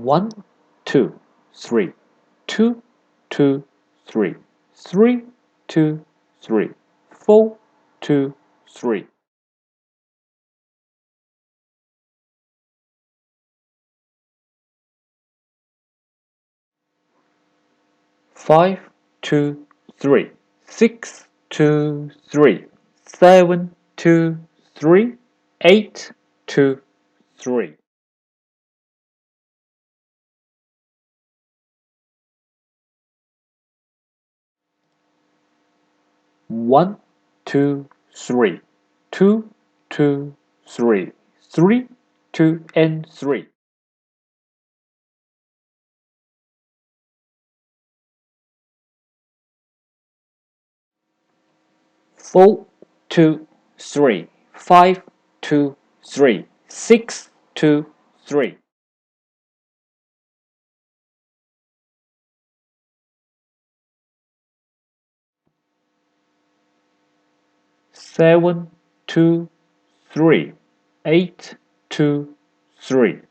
1, 2, 3, 2, 2, 3, 3, 2, 3, 4, 2, 3. 5, 2, 3, 6, 2, 3, 7, 2, 3, 8, 2, 3. 1, 2, 3, 2, 2, 3, 3, 2, and 3. 4, 2, 3, 5, 2, 3, 6, 2, 3. 7, 2, 3, 8, 2, 3.